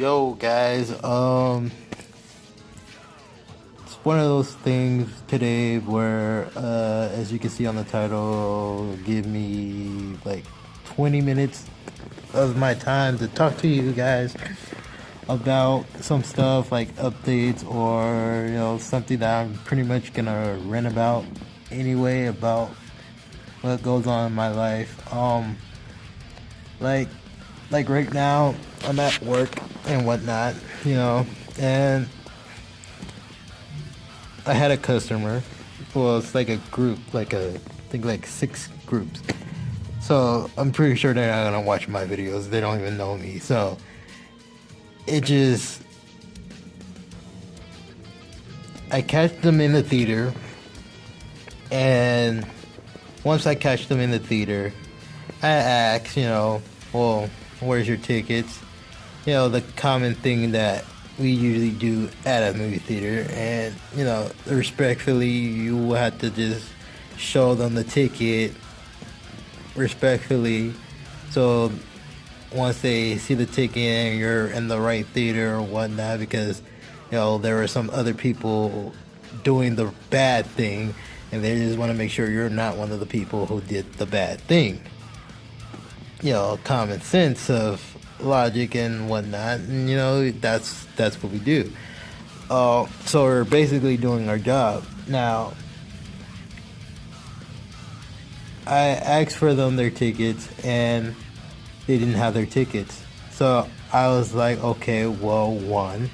Yo guys, it's one of those things today where as you can see on the title, give me like 20 minutes of my time to talk to you guys about some stuff like updates or something that I'm pretty much gonna rant about anyway about what goes on in my life. Like like right now I'm at work and whatnot, and I had a customer. Well, it's like a group, I think like 6 groups. So I'm pretty sure they're not gonna watch my videos. They don't even know me. So it just, I catch them in the theater, and once I catch them in the theater, I ask, well, where's your tickets? The common thing that we usually do at a movie theater, and respectfully, you will have to just show them the ticket respectfully. So once they see the ticket and you're in the right theater or whatnot, because there are some other people doing the bad thing, and they just want to make sure you're not one of the people who did the bad thing. Common sense of logic and whatnot, and that's what we do. So we're basically doing our job. Now, I asked for them their tickets, and they didn't have their tickets. So I was like, okay, well, one,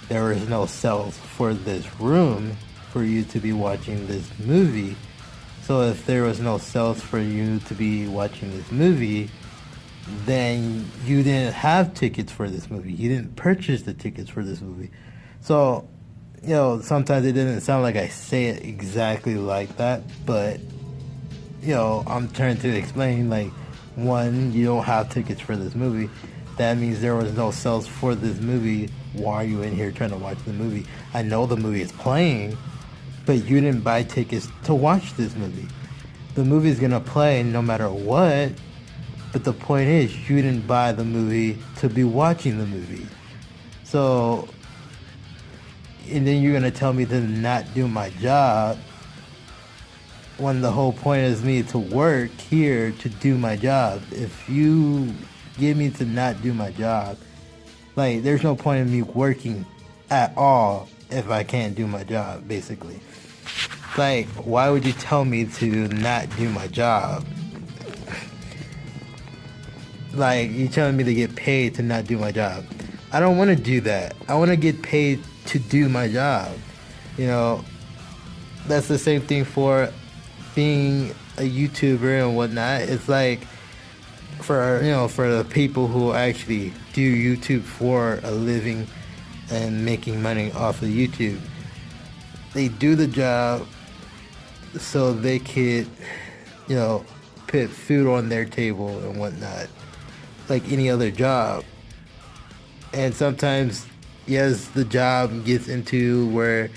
there was no sales for this room for you to be watching this movie. So if there was no sales for you to be watching this movie, then you didn't have tickets for this movie. You didn't purchase the tickets for this movie. So, sometimes it didn't sound like I say it exactly like that, but, I'm trying to explain, like, one, you don't have tickets for this movie. That means there was no sales for this movie. Why are you in here trying to watch the movie? I know the movie is playing, but you didn't buy tickets to watch this movie. The movie's gonna play no matter what, but the point is, you didn't buy the movie to be watching the movie. So, and then you're gonna tell me to not do my job, when the whole point is me to work here to do my job. If you get me to not do my job, like, there's no point in me working at all if I can't do my job, basically. Like, why would you tell me to not do my job? Like, you telling me to get paid to not do my job. I don't want to do that. I want to get paid to do my job. That's the same thing for being a YouTuber and whatnot. It's like, for the people who actually do YouTube for a living and making money off of YouTube, they do the job so they could, put food on their table and whatnot, like any other job. And sometimes, yes, the job gets into where,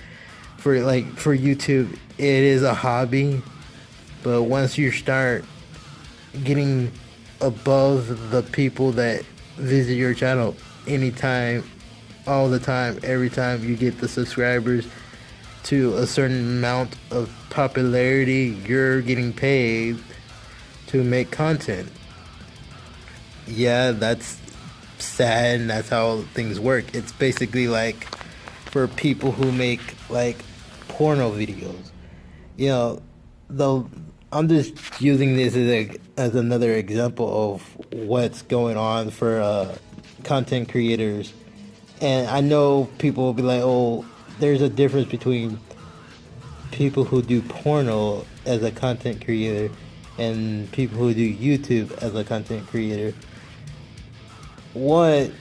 for YouTube, it is a hobby. But once you start getting above the people that visit your channel anytime, all the time, every time you get the subscribers to a certain amount of popularity, you're getting paid to make content. Yeah, that's sad, and that's how things work. It's basically like for people who make like porno videos. I'm just using this as another example of what's going on for content creators. And I know people will be like, oh, there's a difference between people who do porno as a content creator and people who do YouTube as a content creator. One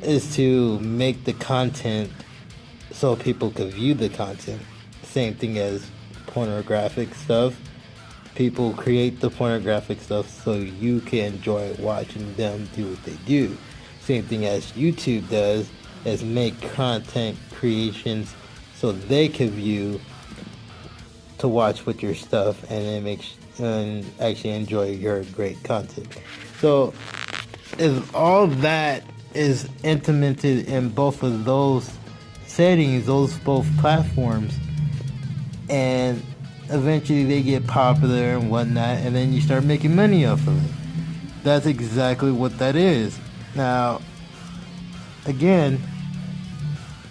is to make the content so people can view the content. Same thing as pornographic stuff. People create the pornographic stuff so you can enjoy watching them do what they do. Same thing as YouTube does, is make content creations so they can view to watch with your stuff and actually enjoy your great content. So is all that is implemented in both of those settings, those both platforms, and eventually they get popular and whatnot, and then you start making money off of it. That's exactly what that is. Now, again,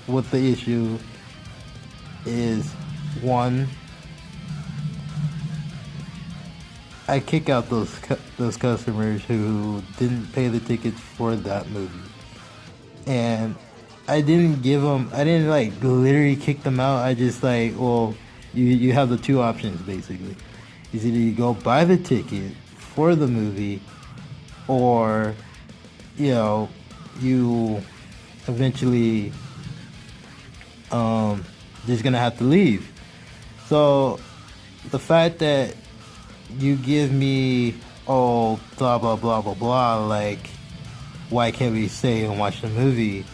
what the issue is, one, I kick out those customers who didn't pay the tickets for that movie, and I didn't like literally kick them out. I just like, well, you have the two options basically. Is either you go buy the ticket for the movie, or you eventually just gonna have to leave. So the fact that you give me, oh, blah blah blah blah blah, like, why can't we stay and watch the movie?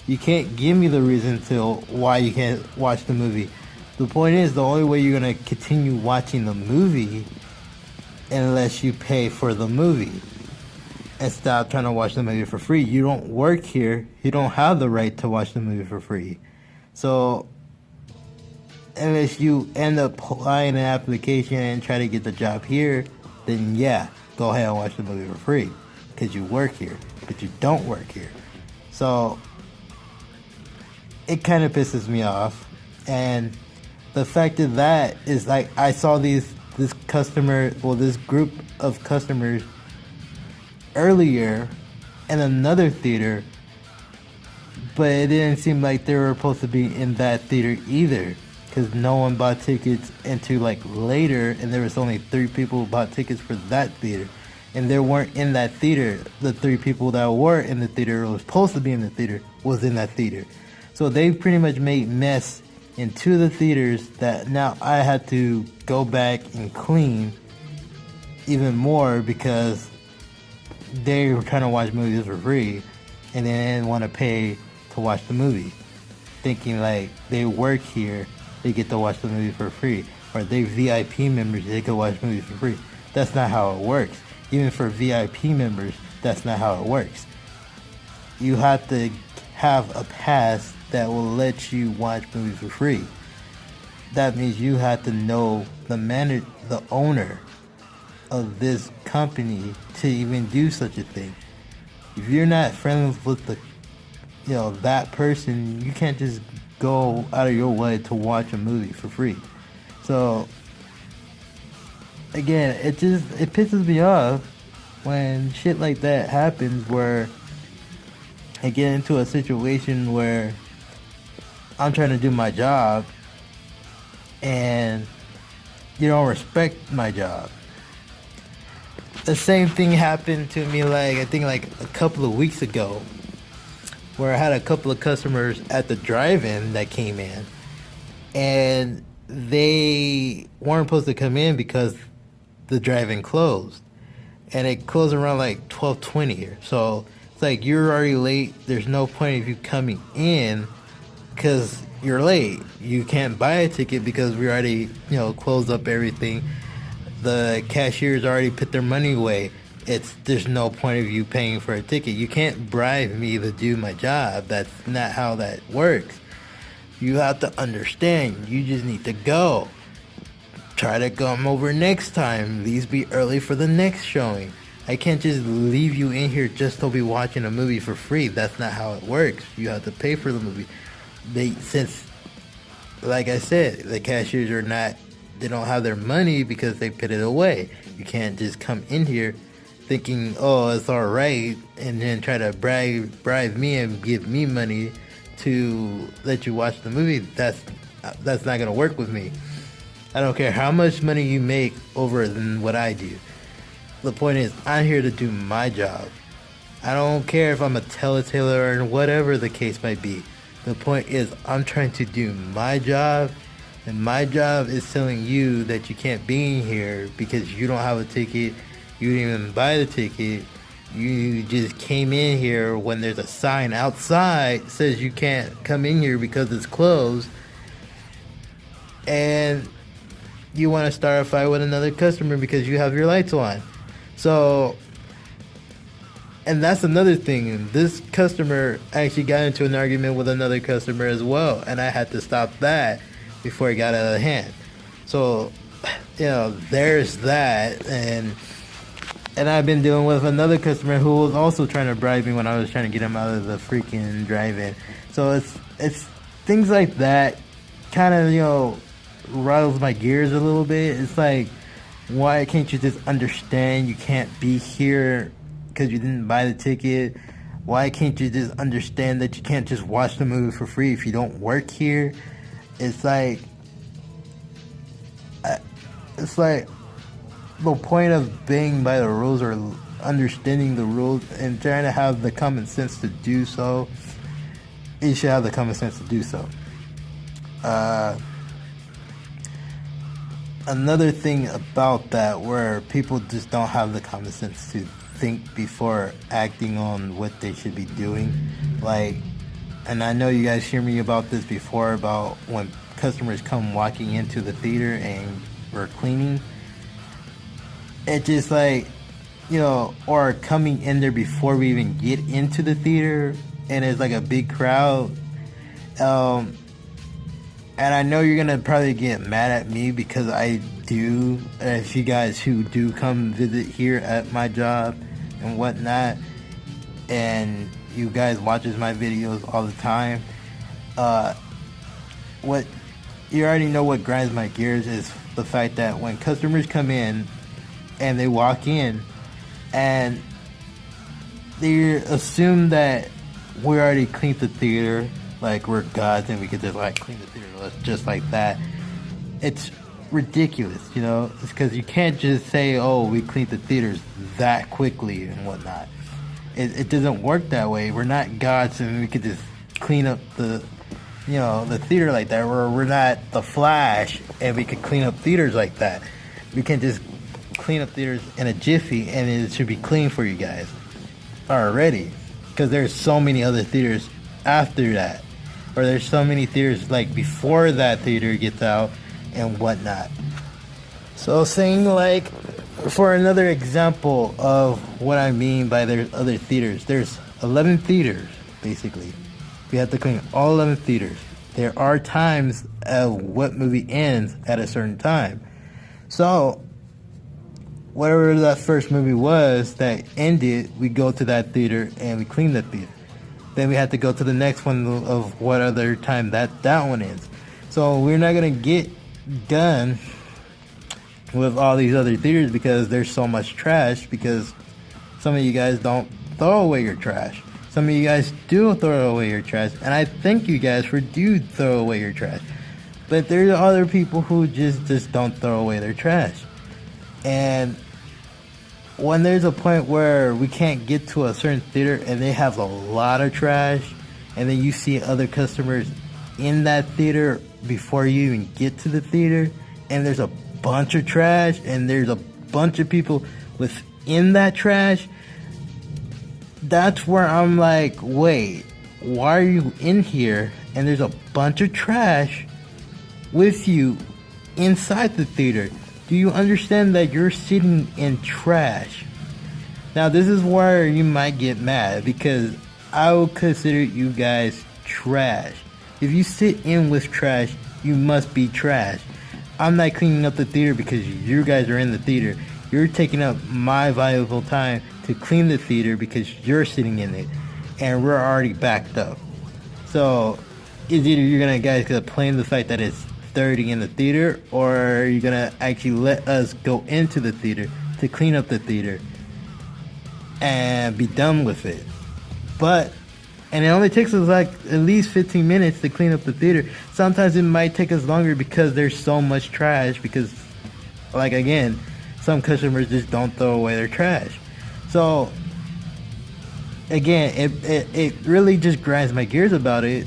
You can't give me the reason to why you can't watch the movie. The point is, the only way you're gonna continue watching the movie unless you pay for the movie and stop trying to watch the movie for free. You don't work here. You don't have the right to watch the movie for free. So unless you end up applying an application and try to get the job here, then yeah, go ahead and watch the movie for free because you work here, but you don't work here. So it kind of pisses me off. And the fact of that is, like, I saw this group of customers earlier in another theater, but it didn't seem like they were supposed to be in that theater either, because no one bought tickets until like later, and there was only 3 people who bought tickets for that theater, and they weren't in that theater. The 3 people that were in the theater, or was supposed to be in the theater, was in that theater. So they pretty much made mess in 2 of the theaters that now I had to go back and clean even more because they were trying to watch movies for free and they didn't want to pay to watch the movie, thinking like they work here, they get to watch the movie for free, or they VIP members, they can watch movies for free. That's not how it works. Even for VIP members, that's not how it works. You have to have a pass that will let you watch movies for free. That means you have to know the owner of this company to even do such a thing. If you're not friends with that person, you can't just go out of your way to watch a movie for free. So again, it pisses me off when shit like that happens, where I get into a situation where I'm trying to do my job and you don't respect my job. The same thing happened to me I think a couple of weeks ago, where I had a couple of customers at the drive-in that came in, and they weren't supposed to come in because the drive-in closed, and it closed around 12:20 here. So it's like, you're already late. There's no point of you coming in because you're late. You can't buy a ticket because we already closed up everything. The cashiers already put their money away. There's no point of you paying for a ticket. You can't bribe me to do my job. That's not how that works. You have to understand. You just need to go. Try to come over next time. Please be early for the next showing. I can't just leave you in here just to be watching a movie for free. That's not how it works. You have to pay for the movie. Since, like I said, the cashiers they don't have their money because they put it away. You can't just come in here thinking, oh, it's all right, and then try to bribe me and give me money to let you watch the movie. That's not gonna work with me. I don't care how much money you make over than what I do. The point is, I'm here to do my job. I don't care if I'm a teletailer or whatever the case might be. The point is, I'm trying to do my job, and my job is telling you that you can't be in here because you don't have a ticket. You didn't even buy the ticket. You just came in here when there's a sign outside that says you can't come in here because it's closed. And you want to start a fight with another customer because you have your lights on. So And that's another thing. This customer actually got into an argument with another customer as well, and I had to stop that before it got out of hand. So, there's that, and I've been dealing with another customer who was also trying to bribe me when I was trying to get him out of the freaking drive-in. So it's things like that kind of rattles my gears a little bit. It's like, why can't you just understand you can't be here because you didn't buy the ticket? Why can't you just understand that you can't just watch the movie for free if you don't work here? It's like the point of being by the rules or understanding the rules and trying to have the common sense to do so. You should have the common sense to do so. Another thing about that where people just don't have the common sense to think before acting on what they should be doing. Like, and I know you guys hear me about this before about when customers come walking into the theater and we're cleaning. It's just like, or coming in there before we even get into the theater and it's like a big crowd. And I know you're gonna probably get mad at me because I do, if you guys who do come visit here at my job and whatnot, and you guys watches my videos all the time, what you already know what grinds my gears is the fact that when customers come in and they walk in and they assume that we already cleaned the theater, like we're gods and we could just like clean the theater just like that. It's ridiculous, It's because you can't just say, oh, we cleaned the theaters that quickly and whatnot. It doesn't work that way. We're not gods and we could just clean up the theater like that. We're not the Flash and we could clean up theaters like that. We can just clean up theaters in a jiffy and it should be clean for you guys already, because there's so many other theaters after that, or there's so many theaters like before that theater gets out and whatnot. So saying, like, for another example of what I mean by there's other theaters, there's 11 theaters basically. We have to clean all 11 theaters. There are times of what movie ends at a certain time. So whatever that first movie was that ended, we go to that theater and we clean that theater. Then we have to go to the next one of what other time that one ends. So we're not going to get done with all these other theaters because there's so much trash, because some of you guys don't throw away your trash. Some of you guys do throw away your trash, and I thank you guys for do throw away your trash. But there's other people who just don't throw away their trash. And when there's a point where we can't get to a certain theater and they have a lot of trash, and then you see other customers in that theater before you even get to the theater, and there's a bunch of trash and there's a bunch of people within that trash, that's where I'm like, wait, why are you in here and there's a bunch of trash with you inside the theater? Do you understand that you're sitting in trash? Now this is where you might get mad, because I would consider you guys trash. If you sit in with trash, you must be trash. I'm not cleaning up the theater because you guys are in the theater. You're taking up my valuable time to clean the theater because you're sitting in it, and we're already backed up. So it's either you're gonna complain the fact that it's 30 in the theater, or you're gonna actually let us go into the theater to clean up the theater and be done with it. And it only takes us like at least 15 minutes to clean up the theater. Sometimes it might take us longer because there's so much trash, because, like, again, some customers just don't throw away their trash. So again, it really just grinds my gears about it,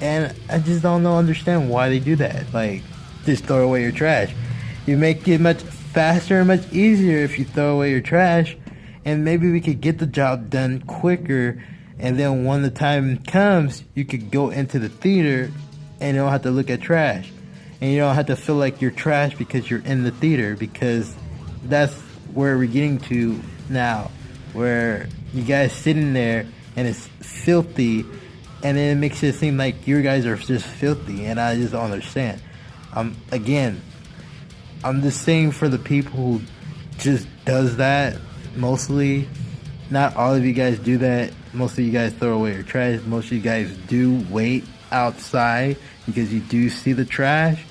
and I just don't understand why they do that. Like, just throw away your trash. You make it much faster and much easier if you throw away your trash, and maybe we could get the job done quicker. And then when the time comes, you could go into the theater and you don't have to look at trash. And you don't have to feel like you're trash because you're in the theater, because that's where we're getting to now, where you guys sitting there and it's filthy, and then it makes it seem like you guys are just filthy, and I just don't understand. Again, I'm just saying for the people who just does that, mostly, not all of you guys do that. Most of you guys throw away your trash. Most of you guys do wait outside because you do see the trash.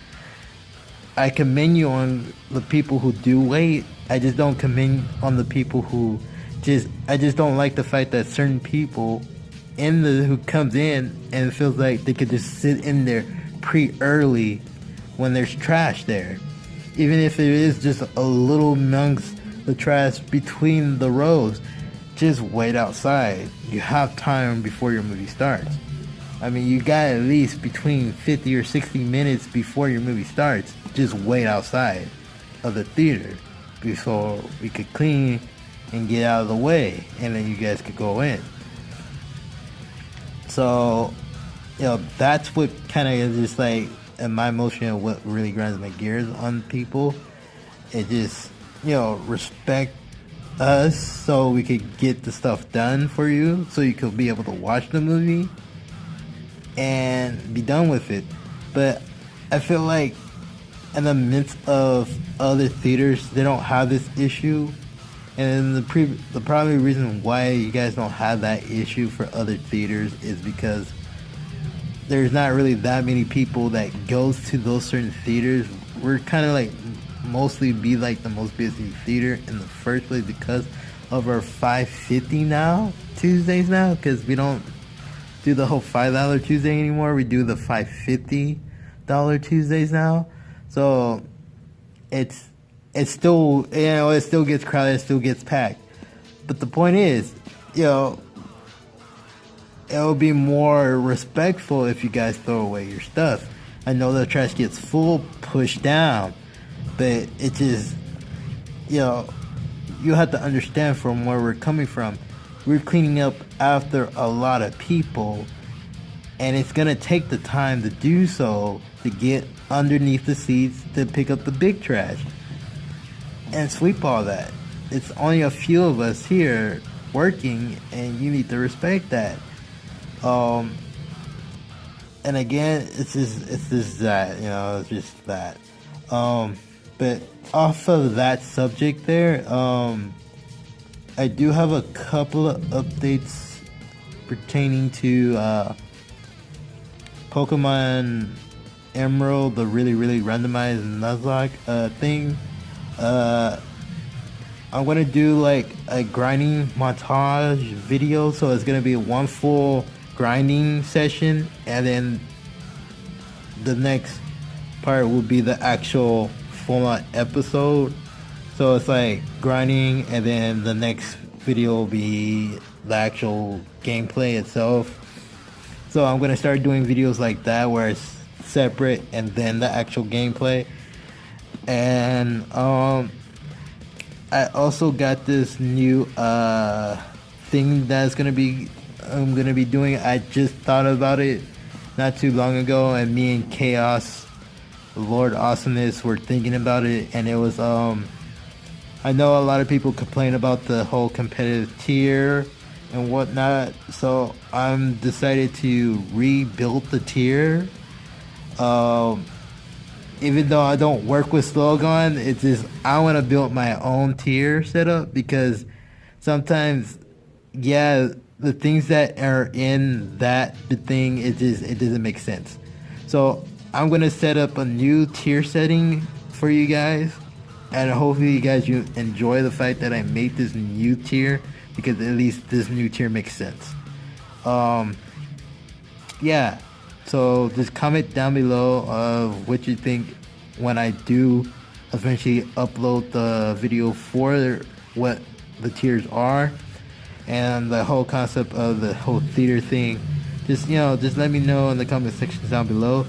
I commend you on the people who do wait. I just don't commend on the people who I just don't like the fact that certain people who comes in and feels like they could just sit in there early when there's trash there. Even if it is just a little amongst the trash between the rows, just wait outside. You have time before your movie starts. I mean, you got at least between 50 or 60 minutes before your movie starts. Just wait outside of the theater before we could clean and get out of the way, and then you guys could go in. So, that's what kind of is just like, in my motion, what really grinds my gears on people. It just, respect us so we could get the stuff done for you, so you could be able to watch the movie and be done with it. But I feel like in the midst of other theaters, they don't have this issue. And the primary reason why you guys don't have that issue for other theaters is because there's not really that many people that goes to those certain theaters. We're kind of like mostly be like the most busy theater in the first place because of our $5.50 now Tuesdays now, because we don't do the whole $5 Tuesday anymore. We do the $5.50 Tuesdays now. So it's still, it still gets crowded, it still gets packed. But the point is, it would be more respectful if you guys throw away your stuff. I know the trash gets full, pushed down, but it just, you have to understand from where we're coming from. We're cleaning up after a lot of people, and it's gonna take the time to do so, to get underneath the seats to pick up the big trash and sweep all that. It's only a few of us here working, and you need to respect that. And again, it's just that. But off of that subject there, I do have a couple of updates pertaining to Pokemon Emerald, the really, really randomized Nuzlocke thing. I'm gonna do like a grinding montage video, so it's gonna be one full grinding session, and then the next part will be the actual full-on episode. So it's like grinding, and then the next video will be the actual gameplay itself. So I'm gonna start doing videos like that where it's separate and then the actual gameplay. And I also got this new thing that's I'm gonna be doing. I just thought about it not too long ago, and me and Chaos, Lord Awesomeness, were thinking about it, and it was I know a lot of people complain about the whole competitive tier and whatnot, so I'm decided to rebuild the tier. Even though I don't work with Slogan, it's just I want to build my own tier setup, because sometimes, the things that are in the thing, it doesn't make sense. So I'm gonna set up a new tier setting for you guys, and hopefully you enjoy the fact that I made this new tier, because at least this new tier makes sense. So just comment down below of what you think when I do eventually upload the video for what the tiers are and the whole concept of the whole theater thing. Just let me know in the comment section down below.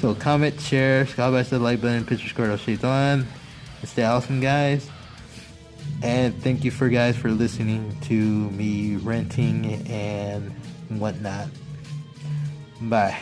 So comment, share, skybash the like button, picture square shades on, and stay awesome, guys. And thank you for listening to me ranting and whatnot. Bye.